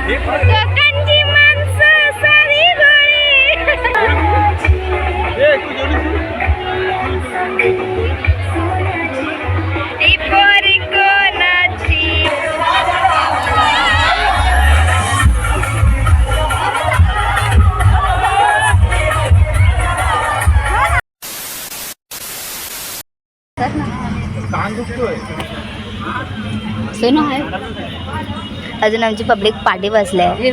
कोकणची माणसं सारी गोळी. ती पोरी कोणाची. सोनू आहे अजून आमची पब्लिक पार्टी बसले आहे.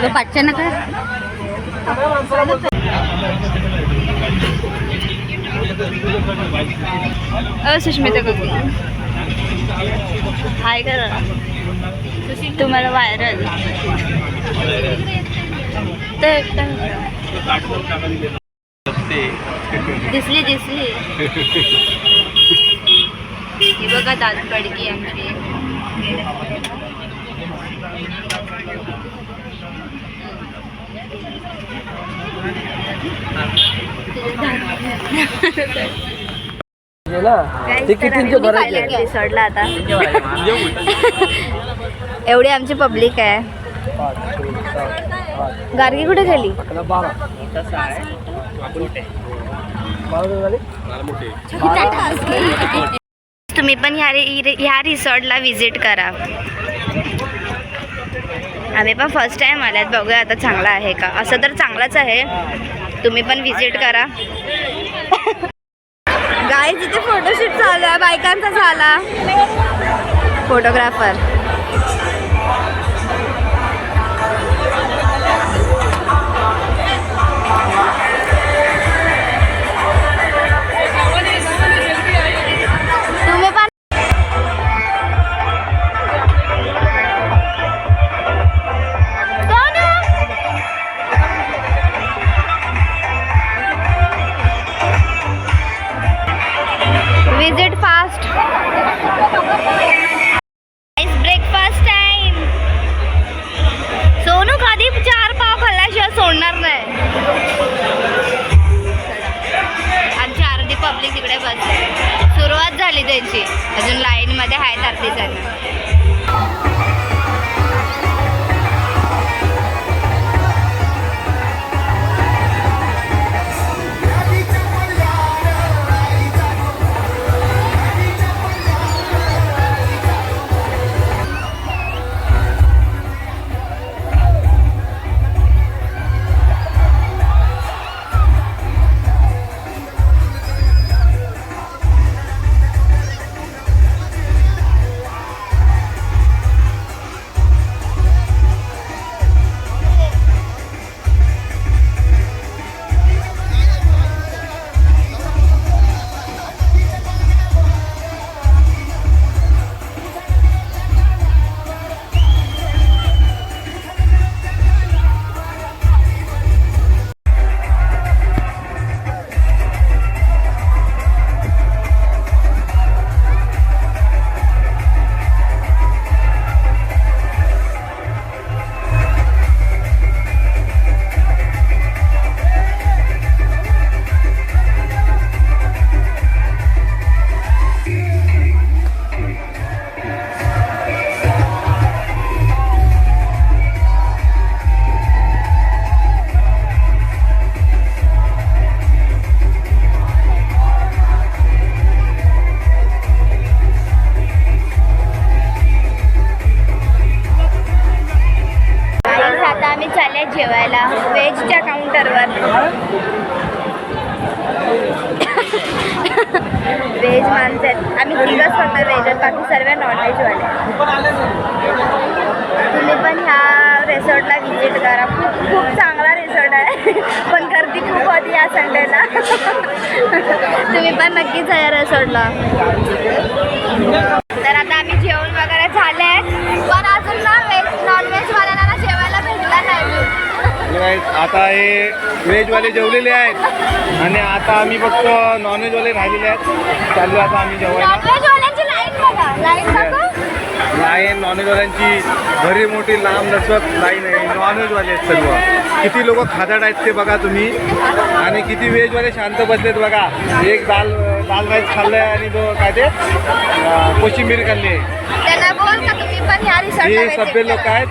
पाठच्या नका सुष्मिता कपूर हाय करा तुम्हाला व्हायरल दिसली दिसली. ही बघा दात कडकी आमची. रिसॉर्टला आता एवढी आमची पब्लिक आहे. गार्गी कुठे गेली. तुम्ही पण ह्या रिसॉर्टला विजिट करा. आम्ही पण फर्स्ट टाइम आल्यात. बघूया आता चांगला आहे का. असं तर चांगलाच आहे. तुम्ही पण विजिट करा. गाईज इथे फोटोशूट चालू आहे. बायकांचा झाला. फोटोग्राफर तुम्ही पण visit fast. Breakfast time. Sonu कधी 4 पाव खाल्ल्याशिवाय सोडणार नाही. आमची अर्धी पब्लिक तिकडे बसली. सुरुवात झाली त्यांची. अजून लाईन मध्ये आहेत अर्धी जण. जेवायला व्हेजच्या काउंटरवर. व्हेज माणसं आहेत. आम्ही तिघच फक्त व्हेज आहेत. बाकी सर्व नॉनव्हेजवाले. तुम्ही पण ह्या रिसॉर्टला व्हिजिट करा. खूप चांगला रिसॉर्ट आहे. पण गर्दी खूप होती या संडेला. तुम्ही पण नक्कीच या रिसॉर्टला. तर आता आम्ही जेवण वगैरे झाले आहे. पण अजून ना नॉनव्हेजवाल्यांना जेवायला भेटला नाही. आता हे व्हेजवाले जेवलेले आहेत आणि आता आम्ही फक्त नॉनव्हेजवाले राहिलेले आहेत. चालू आता आम्ही जेवायला. लाईन नॉनव्हेजवाल्यांची भरी मोठी लांब लचक लाईन आहे. नॉनव्हेजवाले आहेत सर्व. किती लोक खादाड आहेत ते बघा तुम्ही. आणि किती व्हेजवाले शांत बसलेत बघा. एक दाल राईस खाल्लंय आणि काय ते कोशिंबीर खाल्ली आहे. त्यांना बोल का तुम्ही पण ह्या हे रिसॉर्टला सभ्य लोक आहेत.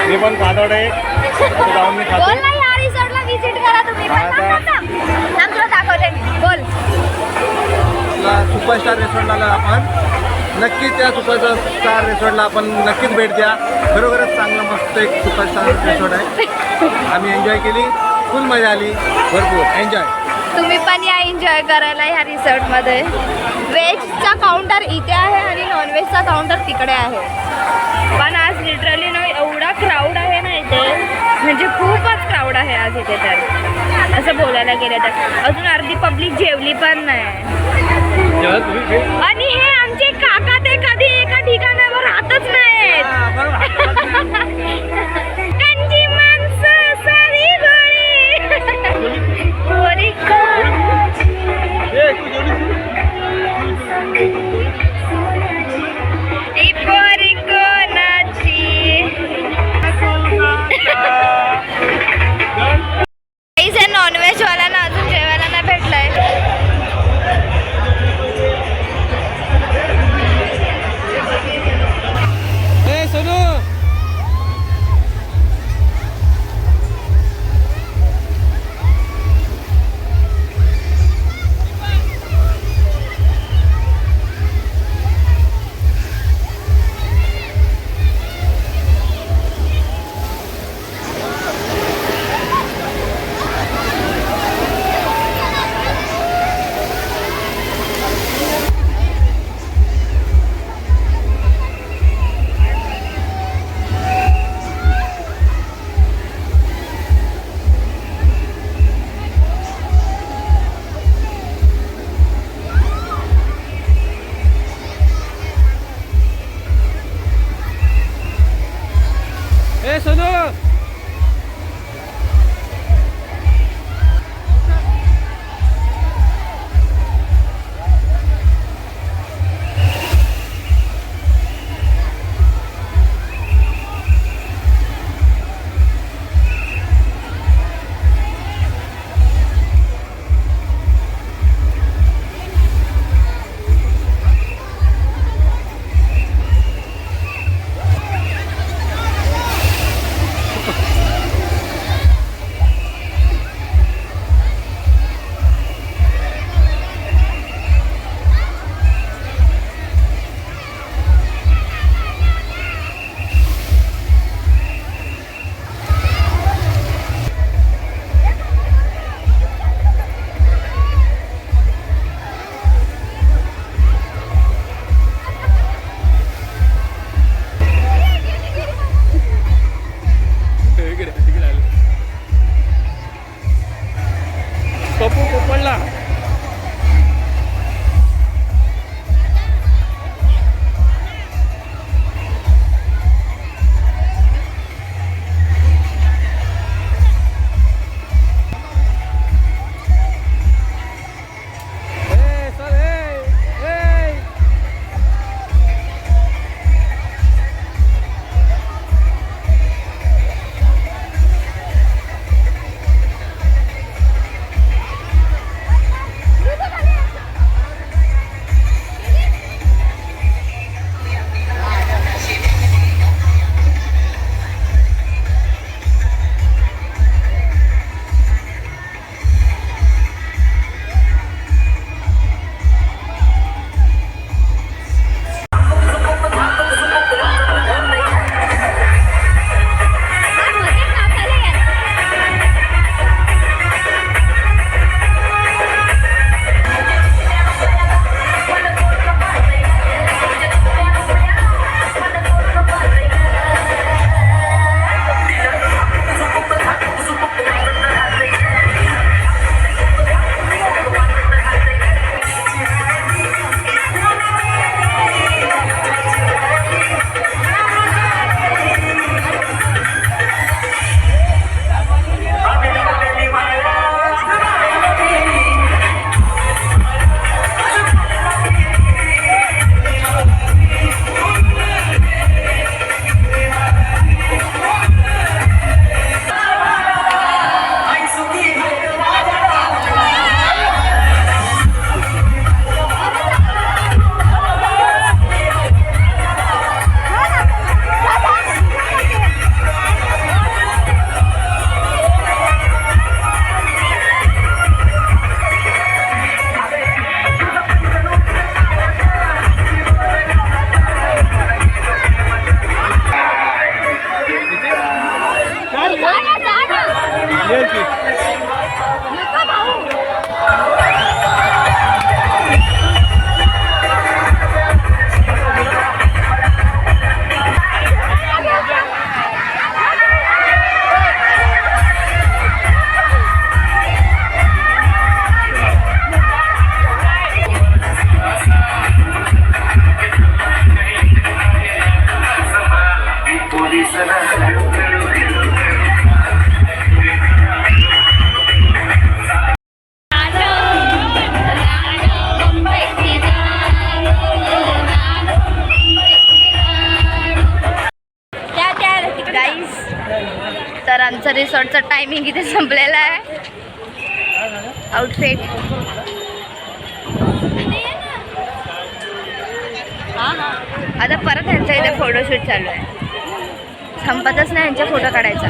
हे पण खादाड आहे. ते जाऊन मी खातो. बोल ना ह्या रिसॉर्टला विजिट करा तुम्ही पण. थांब तुला दाखवते मी. बोल. सुपरस्टार रेस्टॉरंटला आलो आपण. नक्कीच त्या सुपरस्टार रेस्टॉरंटला आपण नक्कीच भेट द्या. खरोखरच चांगलं मस्त एक सुपरस्टार रेस्टॉरंट आहे. आम्ही एन्जॉय केली. फुल मजा आली. भरपूर एन्जॉय. तुम्ही पण या एन्जॉय करायला ह्या रिसॉर्टमध्ये. व्हेजचा काउंटर इथे आहे आणि नॉनव्हेजचा काउंटर तिकडे आहे. पण आज लिटरली ना एवढा क्राऊड आहे ना इथे, म्हणजे खूपच क्राऊड आहे आज इथे. तर असं बोलायला गेलं तर अजून अर्धी पब्लिक जेवली पण नाही. आणि हे आमचे काका ते कधी एका ठिकाणावर राहतच नाहीत. त्यांची माणसं सारी गोळी ती पोरी कोणाची. नॉनव्हेज वाल्यांना अजून जेवायला नाही भेटलंय. आमचा रिसॉर्टचा टायमिंग इथे संपलेला आहे. आउटफिट आता परत यांच्या इथे फोटोशूट चालू आहे. संपतच नाही यांचे फोटो काढायचा.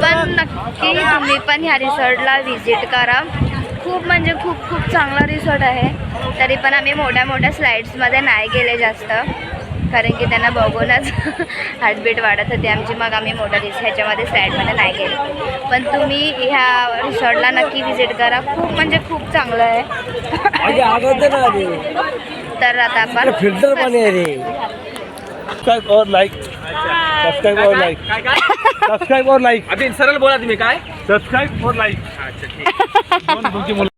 पण नक्की तुम्ही पण ह्या रिसॉर्टला व्हिजिट करा. खूप म्हणजे खूप खूप चांगला रिसॉर्ट आहे. तरी पण आम्ही मोठ्या मोठ्या स्लाईड्समध्ये नाही गेले जास्त, कारण की त्यांना बघूनच हार्टबीट वाढत होती आमची. मग आम्ही मोठ्या ह्याच्यामध्ये स्लाईडमध्ये नाही गेले. पण तुम्ही ह्या रिसॉर्टला नक्की व्हिजिट करा. खूप म्हणजे खूप चांगलं आहे. तर आता आपण फिल्टर पाणी आहे रे. सब्सक्राइब और लाइक, सब्सक्राइब और लाइक, सब्सक्राइब और लाइक. अभी सरळ बोला तुम्ही काय? सब्सक्राइब और लाइक. अच्छा ठीक. तुमची मुलं